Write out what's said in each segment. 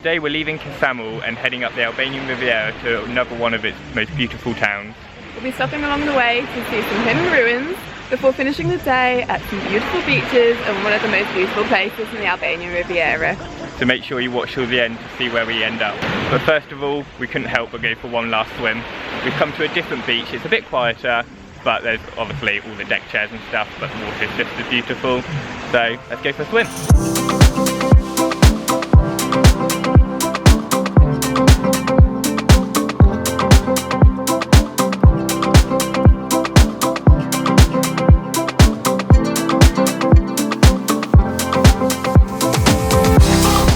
Today we're leaving Ksamil and heading up the Albanian Riviera to another one of its most beautiful towns. We'll be stopping along the way to see some hidden ruins before finishing the day at some beautiful beaches and one of the most beautiful places in the Albanian Riviera. So make sure you watch till the end to see where we end up. But first of all, we couldn't help but go for one last swim. We've come to a different beach. It's a bit quieter, but there's obviously all the deck chairs and stuff, but the water's just as beautiful. So let's go for a swim.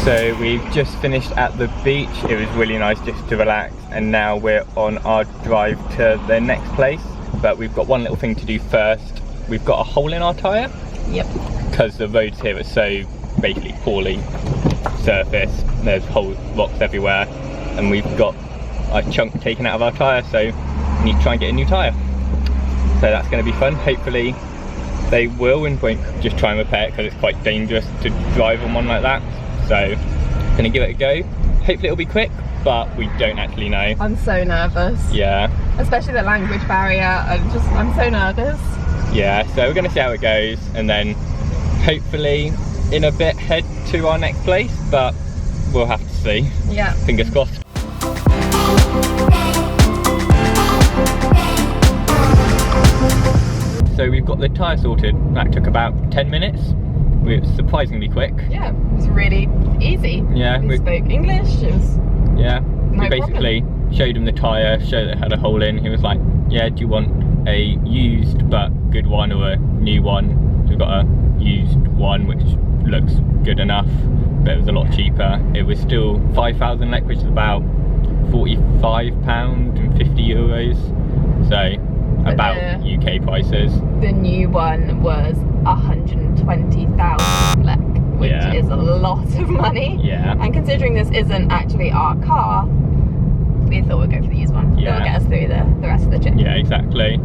So we've just finished at the beach. It was really nice just to relax, and now we're on our drive to the next place. But we've got one little thing to do first. We've got a hole in our tyre. Yep. Because the roads here are so basically poorly surfaced. There's whole rocks everywhere, and we've got a chunk taken out of our tyre, so we need to try and get a new tyre. So that's going to be fun. Hopefully they will and won't just try and repair it, because it's quite dangerous to drive on one like that. So, gonna give it a go. Hopefully it'll be quick, but we don't actually know. I'm so nervous. Yeah. Especially the language barrier. I'm so nervous. Yeah, so we're gonna see how it goes, and then hopefully in a bit head to our next place, but we'll have to see. Yeah. Fingers crossed. So we've got the tyre sorted. That took about 10 minutes. It was surprisingly quick. Yeah, it was really easy. Yeah. We spoke English, it was we basically showed him the tyre, showed that it had a hole in. He was like, yeah, do you want a used but good one or a new one? So we've got a used one which looks good enough, but it was a lot cheaper. It was still 5,000 lek, which is about £45 and 50 euros. So about UK prices. The new one was 120,000 lek, which is a lot of money. Yeah. And considering this isn't actually our car, we thought we'd go for the used one. Yeah. It will get us through the rest of the trip. Yeah, exactly.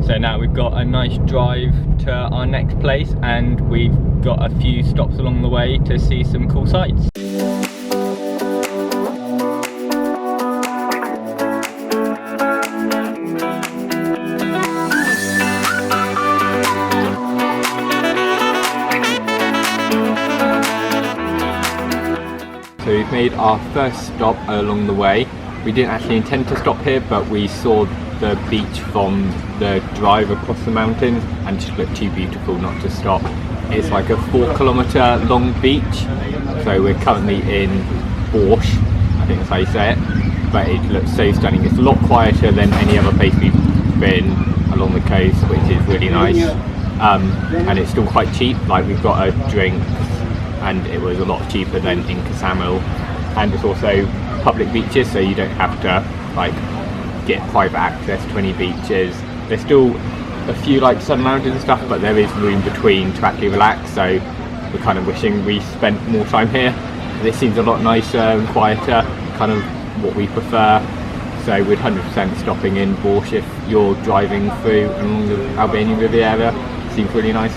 So now we've got a nice drive to our next place, and we've got a few stops along the way to see some cool sights. So we've made our first stop along the way. We didn't actually intend to stop here, but we saw the beach from the drive across the mountains and it just looked too beautiful not to stop. It's like a 4-kilometre long beach. So we're currently in Borsh, I think that's how you say it. But it looks so stunning. It's a lot quieter than any other place we've been along the coast, which is really nice. And it's still quite cheap. Like, we've got a drink, and it was a lot cheaper than in Ksamil, and it's also public beaches, so you don't have to like get private access to any beaches. There's still a few like sun lounges and stuff, but there is room between to actually relax, so we're kind of wishing we spent more time here. This seems a lot nicer and quieter, kind of what we prefer, so we'd 100% stopping in Borsch if you're driving through along the Albanian Riviera. Seems really nice.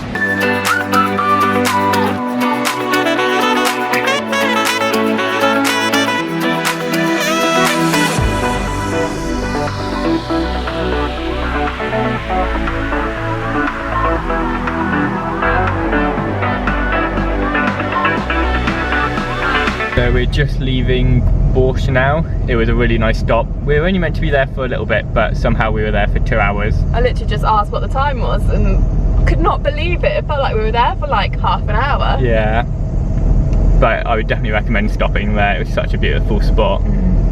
So we're just leaving Borsch now. It was a really nice stop. We were only meant to be there for a little bit, but somehow we were there for 2 hours. I literally just asked what the time was and could not believe it. It felt like we were there for like half an hour. Yeah, but I would definitely recommend stopping there. It was such a beautiful spot.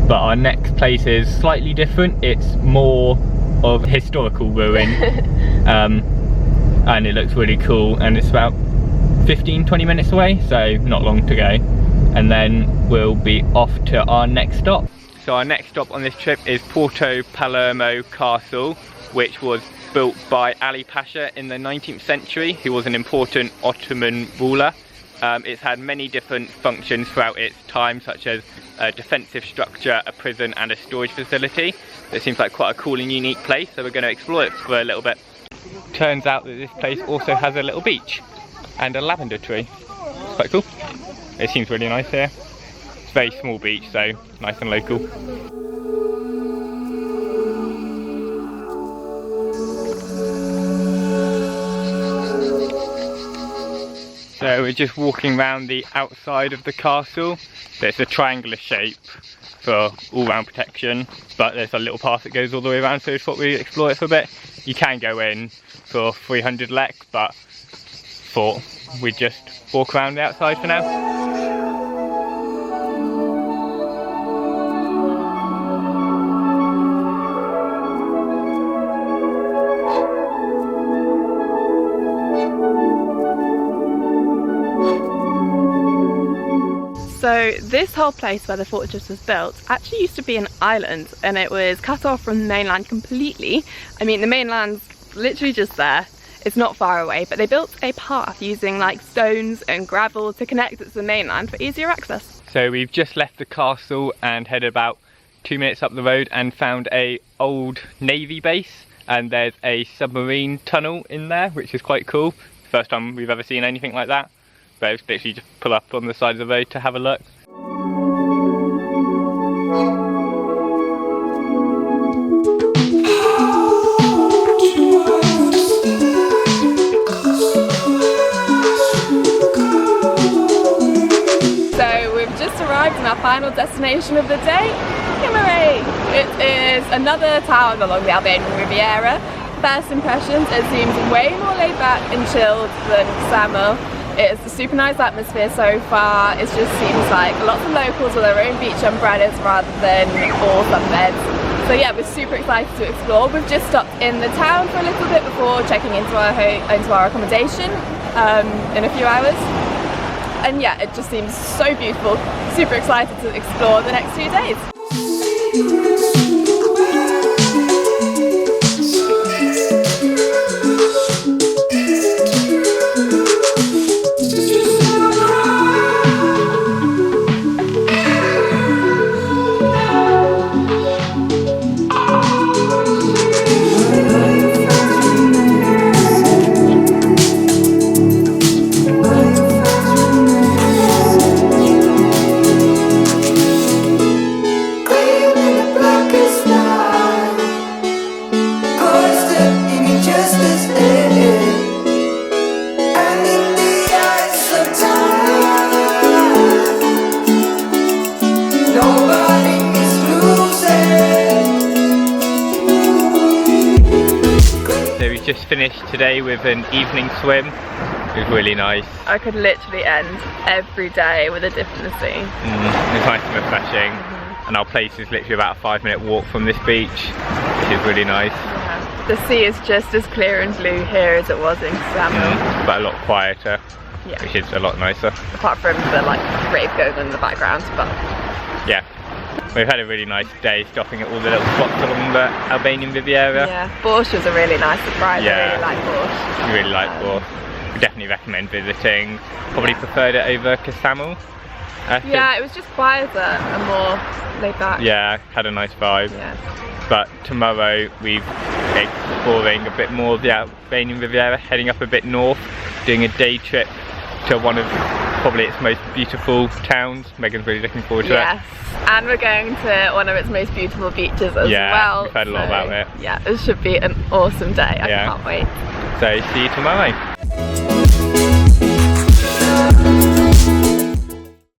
But our next place is slightly different. It's more of a historical ruin. And it looks really cool, and it's about 15-20 minutes away, so not long to go. And then we'll be off to our next stop. So our next stop on this trip is Porto Palermo Castle, which was built by Ali Pasha in the 19th century, who was an important Ottoman ruler. It's had many different functions throughout its time, such as a defensive structure, a prison and a storage facility. It seems like quite a cool and unique place, so we're going to explore it for a little bit. Turns out that this place also has a little beach and a lavender tree. It's quite cool. It seems really nice here. It's very small beach, so nice and local. So we're just walking around the outside of the castle. So it's a triangular shape for all round protection, but there's a little path that goes all the way around, so we thought we'd explore it for a bit. You can go in for 300 lek, but thought we'd just walk around the outside for now. So this whole place where the fortress was built actually used to be an island, and it was cut off from the mainland completely. I mean, the mainland's literally just there. It's not far away, but they built a path using like stones and gravel to connect it to the mainland for easier access. So we've just left the castle and headed about 2 minutes up the road and found a old navy base, and there's a submarine tunnel in there, which is quite cool. First time we've ever seen anything like that. But it's literally just pull up on the side of the road to have a look. So we've just arrived in our final destination of the day, Himare. It is another town along the Albanian Riviera. First impressions, it seems way more laid back and chilled than Ksamil. It's a super nice atmosphere so far. It just seems like lots of locals with their own beach umbrellas rather than all sunbeds. So yeah, we're super excited to explore. We've just stopped in the town for a little bit before checking into our accommodation in a few hours. And yeah, it just seems so beautiful. Super excited to explore the next few days. Just finished today with an evening swim. It was really nice. I could literally end every day with a dip in the sea. It was nice and refreshing. And our place is literally about a 5-minute walk from this beach, which is really nice. Yeah. The sea is just as clear and blue here as it was in Ksamil. But a lot quieter, which is a lot nicer. Apart from the like rave going on in the background, but yeah. We've had a really nice day stopping at all the little spots along the Albanian Riviera. Yeah, Borsch was a really nice surprise. Yeah. I really like Borsch. I really like Borsch. We definitely recommend visiting. Probably preferred it over Ksamil. Yeah, it was just quieter and more laid back. Yeah, had a nice vibe. Yeah. But tomorrow we're exploring a bit more of the Albanian Riviera, heading up a bit north, doing a day trip to one of probably its most beautiful towns. Megan's really looking forward to it. Yes, and we're going to one of its most beautiful beaches as well. Yeah, we've heard a lot about it. Yeah, it should be an awesome day. I can't wait. So see you tomorrow.